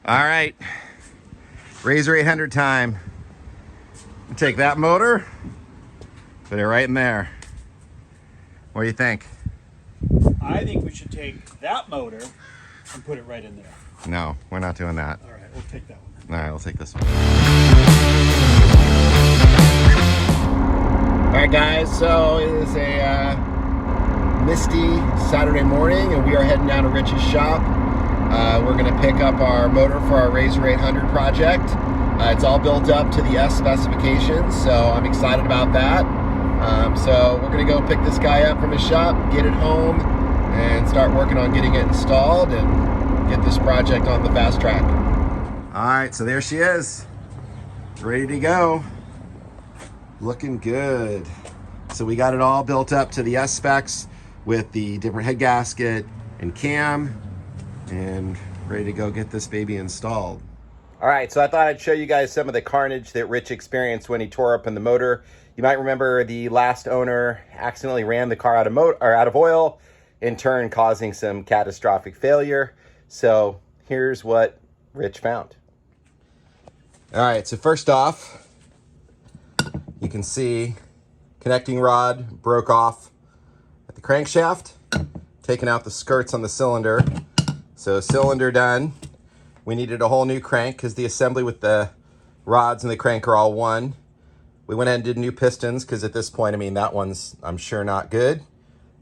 All right, RZR 800 time. Take that motor, put it right in there. What do you think? I think we should take that motor and put it right in there. No, we're not doing that. All right, we'll take that one. All right, we'll take this one. All right, guys, so it is a misty Saturday morning, and we are heading down to Rich's shop. We're going to pick up our motor for our RZR 800 project. It's all built up to the S specifications, so I'm excited about that. So we're going to go pick this guy up from his shop, get it home, and start working on getting it installed and get this project on the fast track. All right, so there she is, ready to go. Looking good. So we got it all built up to the S specs with the different head gasket and cam, and ready to go get this baby installed. All right, so I thought I'd show you guys some of the carnage that Rich experienced when he tore open the motor. You might remember the last owner accidentally ran the car out of oil, in turn causing some catastrophic failure. So here's what Rich found. All right, so first off, you can see connecting rod broke off at the crankshaft, taking out the skirts on the cylinder. So cylinder done. We needed a whole new crank because the assembly with the rods and the crank are all one. We went ahead and did new pistons because at this point, I mean, that one's, I'm sure, not good.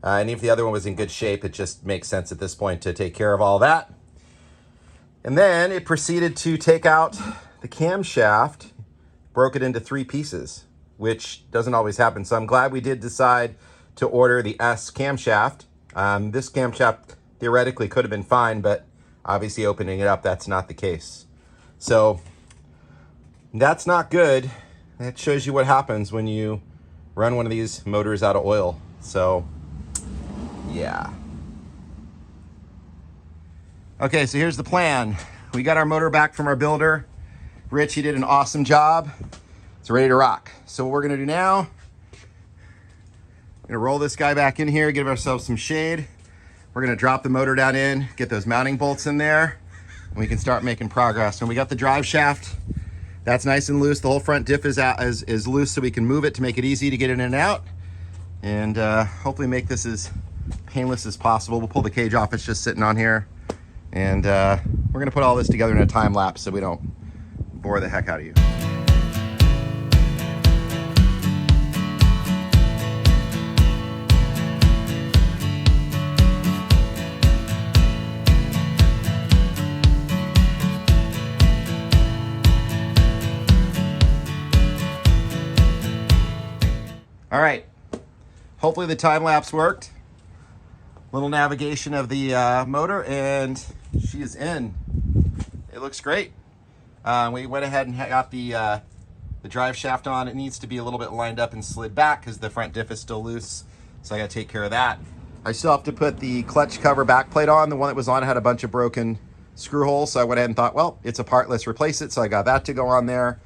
And if the other one was in good shape, it just makes sense at this point to take care of all that. And then it proceeded to take out the camshaft, broke it into 3 pieces, which doesn't always happen. So I'm glad we did decide to order the S camshaft. This camshaft theoretically could have been fine, but obviously opening it up, that's not the case. So that's not good. That shows you what happens when you run one of these motors out of oil. So yeah. Okay, so here's the plan. We got our motor back from our builder. Rich, he did an awesome job. It's ready to rock. So what we're gonna do now, we're gonna roll this guy back in here, give ourselves some shade. We're gonna drop the motor down in, get those mounting bolts in there, and we can start making progress. And we got the drive shaft, that's nice and loose. The whole front diff is loose, so we can move it to make it easy to get in and out. And hopefully make this as painless as possible. We'll pull the cage off, it's just sitting on here. And we're gonna put all this together in a time lapse so we don't bore the heck out of you. All right, hopefully the time lapse worked. Little navigation of the motor, and she is in. It looks great. We went ahead and got the drive shaft on. It needs to be a little bit lined up and slid back because the front diff is still loose, so I gotta take care of that. I still have to put the clutch cover back plate on. The one that was on had a bunch of broken screw holes, so I went ahead and thought, well, it's a part, let's replace it. So I got that to go on there.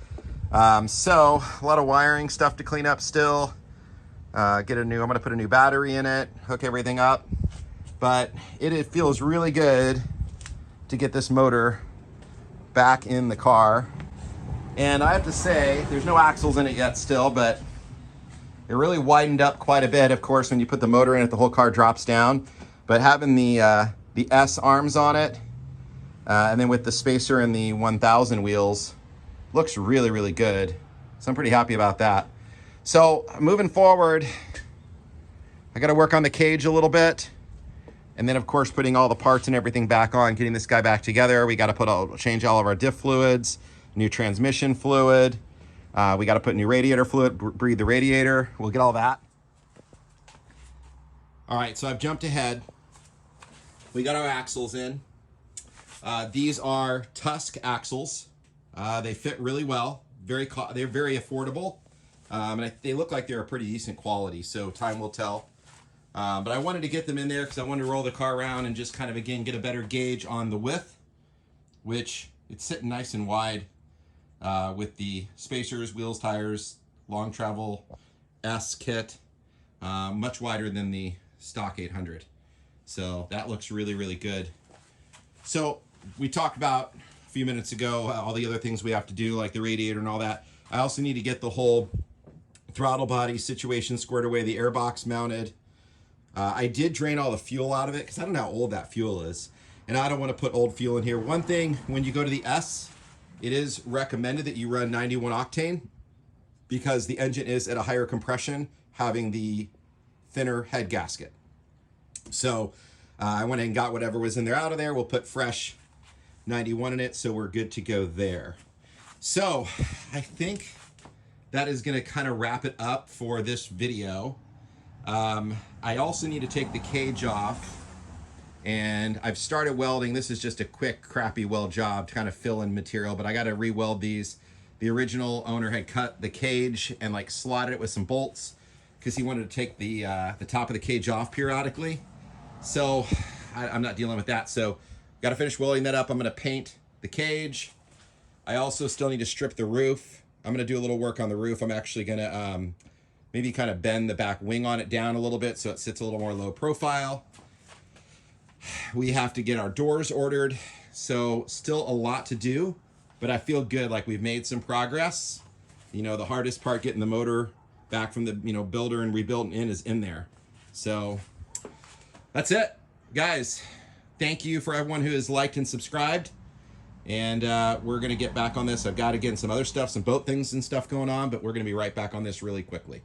So a lot of wiring stuff to clean up still. I'm gonna put a new battery in it, hook everything up. But it feels really good to get this motor back in the car. And I have to say, there's no axles in it yet still, but it really widened up quite a bit. Of course, when you put the motor in it, the whole car drops down. But having the S arms on it, and then with the spacer and the 1000 wheels, looks really, really good. So I'm pretty happy about that. So moving forward, I got to work on the cage a little bit. And then of course, putting all the parts and everything back on, getting this guy back together. We got to change all of our diff fluids, new transmission fluid. We got to put new radiator fluid, breathe the radiator. We'll get all that. All right, so I've jumped ahead. We got our axles in. These are Tusk axles. They fit really well. They're very affordable. And they look like they're a pretty decent quality, so time will tell. But I wanted to get them in there because I wanted to roll the car around and just kind of, again, get a better gauge on the width, which it's sitting nice and wide with the spacers, wheels, tires, long travel S kit, much wider than the stock 800. So that looks really, really good. So we talked about few minutes ago, all the other things we have to do, like the radiator and all that. I also need to get the whole throttle body situation squared away, the airbox mounted. I did drain all the fuel out of it because I don't know how old that fuel is. And I don't want to put old fuel in here. One thing, when you go to the S, it is recommended that you run 91 octane because the engine is at a higher compression, having the thinner head gasket. So I went and got whatever was in there out of there. We'll put fresh 91 in it, so we're good to go there. So I think that is going to kind of wrap it up for this video. I also need to take the cage off, and I've started welding. This is just a quick crappy weld job to kind of fill in material, but I got to re-weld these. The original owner had cut the cage and like slotted it with some bolts because he wanted to take the top of the cage off periodically. So I'm not dealing with that. So got to finish welding that up. I'm going to paint the cage. I also still need to strip the roof. I'm going to do a little work on the roof. I'm actually going to maybe kind of bend the back wing on it down a little bit so it sits a little more low profile. We have to get our doors ordered. So still a lot to do, but I feel good, like we've made some progress. You know, the hardest part, getting the motor back from the, you know, builder and rebuilt in, is in there. So that's it, guys. Thank you for everyone who has liked and subscribed. And we're going to get back on this. I've got, again, some other stuff, some boat things and stuff going on, but we're going to be right back on this really quickly.